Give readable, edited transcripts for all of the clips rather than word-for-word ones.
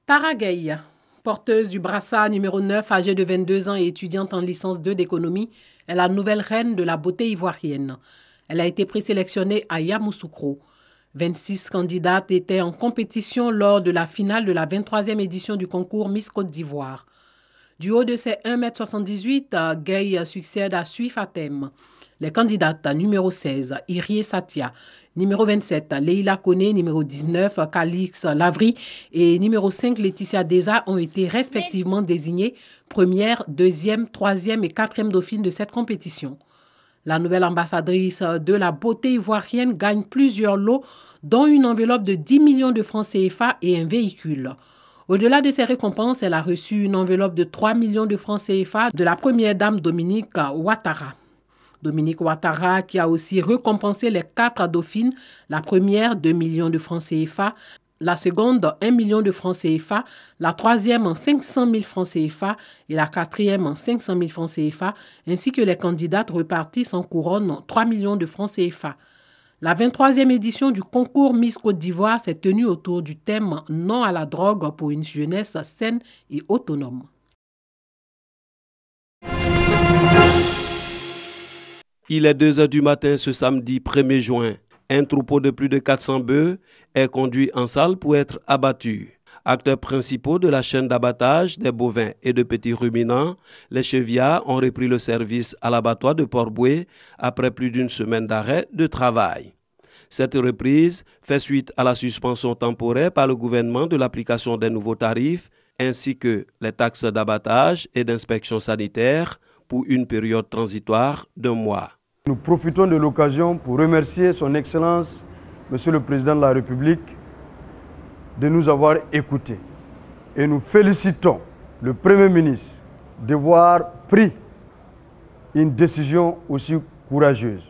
Tara Gueye, porteuse du brassard numéro 9, âgée de 22 ans et étudiante en licence 2 d'économie, est la nouvelle reine de la beauté ivoirienne. Elle a été présélectionnée à Yamoussoukro. 26 candidates étaient en compétition lors de la finale de la 23e édition du concours Miss Côte d'Ivoire. Du haut de ses 1,78 m, Gueye succède à Sui Fatem. Les candidates numéro 16, Irie Satia, numéro 27, Leila Kone, numéro 19, Calix Lavry et numéro 5, Laetitia Deza ont été respectivement désignées première, deuxième, troisième et quatrième dauphine de cette compétition. La nouvelle ambassadrice de la beauté ivoirienne gagne plusieurs lots, dont une enveloppe de 10 millions de francs CFA et un véhicule. Au-delà de ces récompenses, elle a reçu une enveloppe de 3 millions de francs CFA de la première dame Dominique Ouattara. Dominique Ouattara qui a aussi récompensé les 4 dauphines, la première 2 millions de francs CFA, la seconde 1 million de francs CFA, la troisième 500 000 francs CFA et la quatrième 500 000 francs CFA, ainsi que les candidates reparties en couronne 3 millions de francs CFA. La 23e édition du concours Miss Côte d'Ivoire s'est tenue autour du thème « Non à la drogue pour une jeunesse saine et autonome ». Il est 2 h du matin ce samedi 1er juin. Un troupeau de plus de 400 bœufs est conduit en salle pour être abattu. Acteurs principaux de la chaîne d'abattage des bovins et de petits ruminants, les chevillards ont repris le service à l'abattoir de Port-Bouët après plus d'une semaine d'arrêt de travail. Cette reprise fait suite à la suspension temporaire par le gouvernement de l'application des nouveaux tarifs ainsi que les taxes d'abattage et d'inspection sanitaire pour une période transitoire d'1 mois. Nous profitons de l'occasion pour remercier son Excellence, Monsieur le Président de la République, de nous avoir écoutés. Et nous félicitons le Premier ministre d'avoir pris une décision aussi courageuse.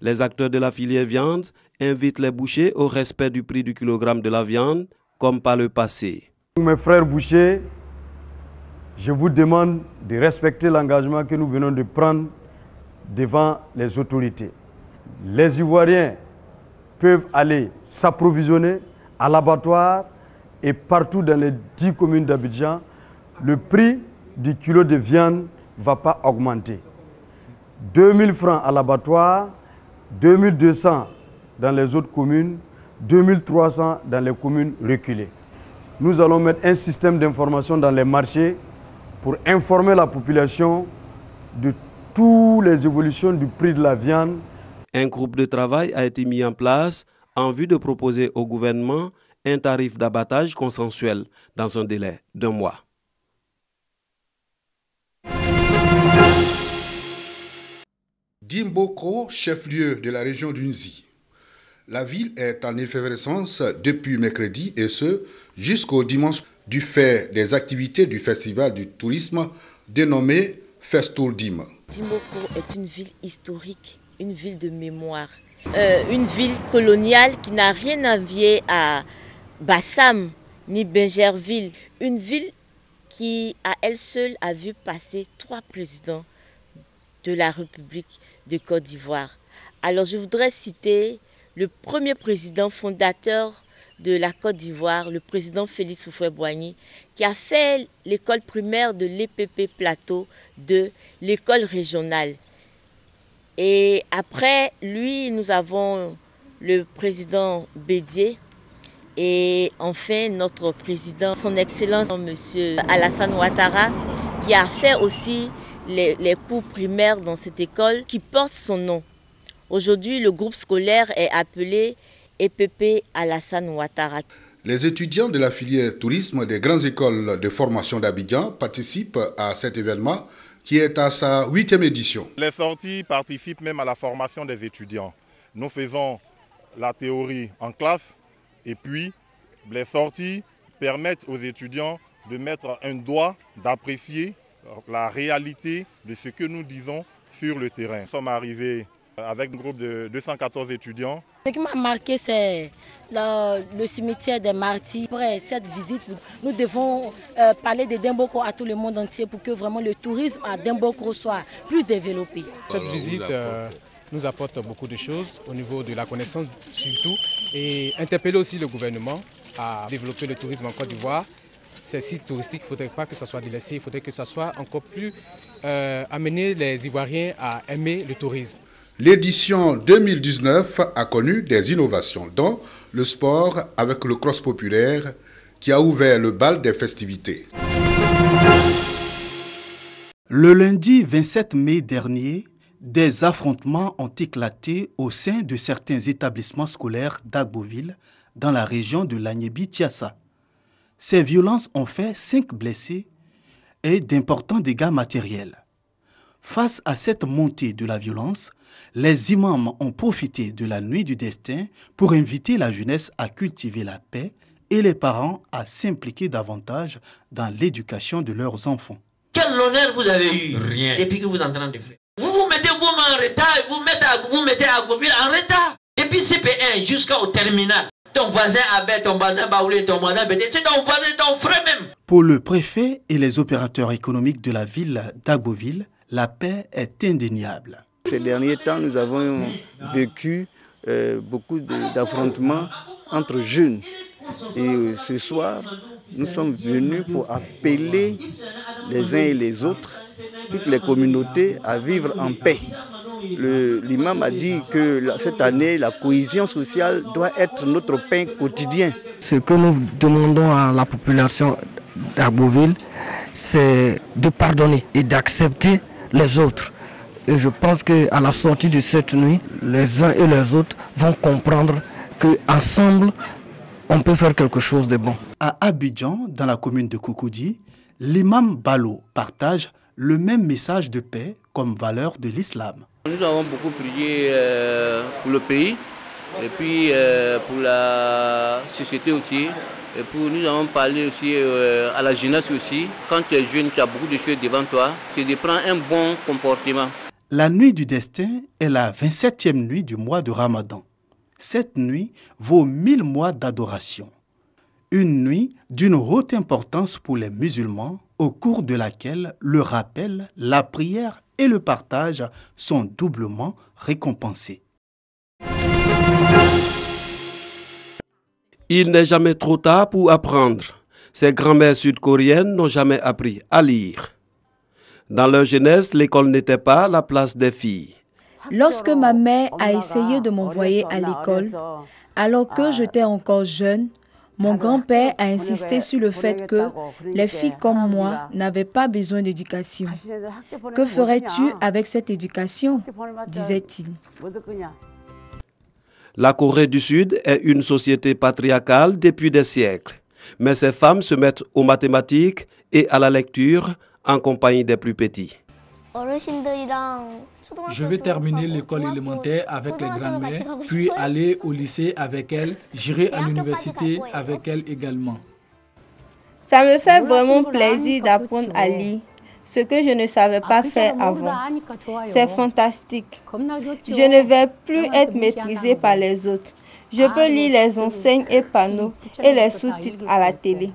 Les acteurs de la filière viande invitent les bouchers au respect du prix du kilogramme de la viande, comme par le passé. Mes frères bouchers, je vous demande de respecter l'engagement que nous venons de prendre devant les autorités. Les Ivoiriens peuvent aller s'approvisionner à l'abattoir et partout dans les 10 communes d'Abidjan. Le prix du kilo de viande ne va pas augmenter. 2 000 francs à l'abattoir, 2 200 dans les autres communes, 2 300 dans les communes reculées. Nous allons mettre un système d'information dans les marchés pour informer la population de toutes les évolutions du prix de la viande. Un groupe de travail a été mis en place en vue de proposer au gouvernement un tarif d'abattage consensuel dans un délai d'1 mois. Dimboko, chef-lieu de la région d'Unzi. La ville est en effervescence depuis mercredi et ce, jusqu'au dimanche, du fait des activités du festival du tourisme dénommé Festourdim. Dimboko est une ville historique, une ville de mémoire, une ville coloniale qui n'a rien à envier à Bassam ni Bingerville, une ville qui à elle seule a vu passer 3 présidents de la République de Côte d'Ivoire. Alors je voudrais citer le premier président fondateur de la Côte d'Ivoire, le président Félix Houphouët-Boigny, qui a fait l'école primaire de l'EPP Plateau de l'école régionale. Et après lui, nous avons le président Bédié et enfin notre président, son Excellence, M. Alassane Ouattara, qui a fait aussi les cours primaires dans cette école qui porte son nom. Aujourd'hui, le groupe scolaire est appelé EPP Alassane Ouattara. Les étudiants de la filière tourisme des grandes écoles de formation d'Abidjan participent à cet événement qui est à sa 8e édition. Les sorties participent même à la formation des étudiants. Nous faisons la théorie en classe et puis les sorties permettent aux étudiants de mettre un doigt, d'apprécier la réalité de ce que nous disons sur le terrain. Nous sommes arrivés avec un groupe de 214 étudiants. Ce qui m'a marqué, c'est le cimetière des martyrs. Après cette visite, nous devons parler de Dimboko à tout le monde entier pour que vraiment le tourisme à Dimboko soit plus développé. Cette visite nous apporte beaucoup de choses au niveau de la connaissance surtout et interpeller aussi le gouvernement à développer le tourisme en Côte d'Ivoire. ces sites touristiques, il ne faudrait pas que ça soit délaissé, il faudrait que ça soit encore plus amener les Ivoiriens à aimer le tourisme. L'édition 2019 a connu des innovations, dont le sport avec le cross populaire qui a ouvert le bal des festivités. Le lundi 27 mai dernier, des affrontements ont éclaté au sein de certains établissements scolaires d'Agboville, dans la région de l'Agnébi-Tiassa. Ces violences ont fait 5 blessés et d'importants dégâts matériels. Face à cette montée de la violence, les imams ont profité de la nuit du destin pour inviter la jeunesse à cultiver la paix et les parents à s'impliquer davantage dans l'éducation de leurs enfants. Quel honneur vous avez eu? Rien. Depuis que vous êtes en train de faire. Vous vous mettez vous-même en retard et vous mettez Agboville en retard. Depuis CP1 jusqu'au terminal. Ton voisin Abel, ton voisin Baoulé, ton voisin Bété, c'est ton voisin, ton frère même. Pour le préfet et les opérateurs économiques de la ville d'Agboville, la paix est indéniable. Ces derniers temps, nous avons vécu beaucoup d'affrontements entre jeunes. Et ce soir, nous sommes venus pour appeler les uns et les autres, toutes les communautés, à vivre en paix. L'imam a dit que cette année, la cohésion sociale doit être notre pain quotidien. Ce que nous demandons à la population d'Agboville, c'est de pardonner et d'accepter les autres. Et je pense qu'à la sortie de cette nuit, les uns et les autres vont comprendre qu'ensemble, on peut faire quelque chose de bon. À Abidjan, dans la commune de Koukoudi, l'imam Balo partage le même message de paix comme valeur de l'islam. Nous avons beaucoup prié pour le pays et puis pour la société aussi. Et nous avons parlé aussi à la jeunesse aussi. Quand tu es jeune, tu as beaucoup de choses devant toi, c'est de prendre un bon comportement. La nuit du destin est la 27e nuit du mois de Ramadan. Cette nuit vaut 1000 mois d'adoration. Une nuit d'une haute importance pour les musulmans, au cours de laquelle le rappel, la prière et le partage sont doublement récompensés. Il n'est jamais trop tard pour apprendre. Ces grands-mères sud-coréennes n'ont jamais appris à lire. Dans leur jeunesse, l'école n'était pas la place des filles. Lorsque ma mère a essayé de m'envoyer à l'école, alors que j'étais encore jeune, mon grand-père a insisté sur le fait que les filles comme moi n'avaient pas besoin d'éducation. Que ferais-tu avec cette éducation? Disait-il. La Corée du Sud est une société patriarcale depuis des siècles. Mais ces femmes se mettent aux mathématiques et à la lecture en compagnie des plus petits. Je vais terminer l'école élémentaire avec les grands-mères, puis aller au lycée avec elles. J'irai à l'université avec elles également. Ça me fait vraiment plaisir d'apprendre à lire, ce que je ne savais pas faire avant. C'est fantastique. Je ne vais plus être maîtrisée par les autres. Je peux lire les enseignes et panneaux et les sous-titres à la télé.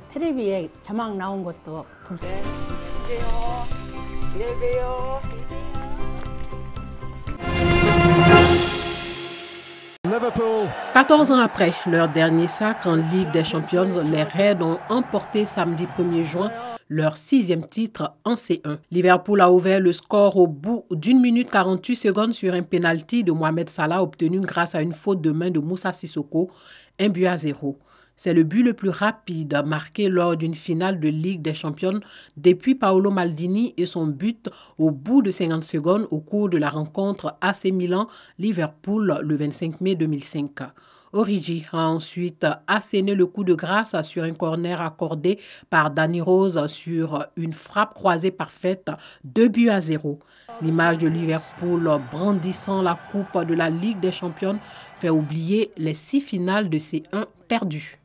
Liverpool. 14 ans après leur dernier sacre en Ligue des Champions, les Reds ont emporté samedi 1er juin leur 6e titre en C1. Liverpool a ouvert le score au bout d'1 minute 48 secondes sur un penalty de Mohamed Salah obtenu grâce à une faute de main de Moussa Sissoko, 1-0. C'est le but le plus rapide marqué lors d'une finale de Ligue des Champions depuis Paolo Maldini et son but au bout de 50 secondes au cours de la rencontre AC Milan-Liverpool le 25 mai 2005. Origi a ensuite asséné le coup de grâce sur un corner accordé par Danny Rose sur une frappe croisée parfaite, 2-0. L'image de Liverpool brandissant la coupe de la Ligue des Champions fait oublier les 6 finales de C1 perdues.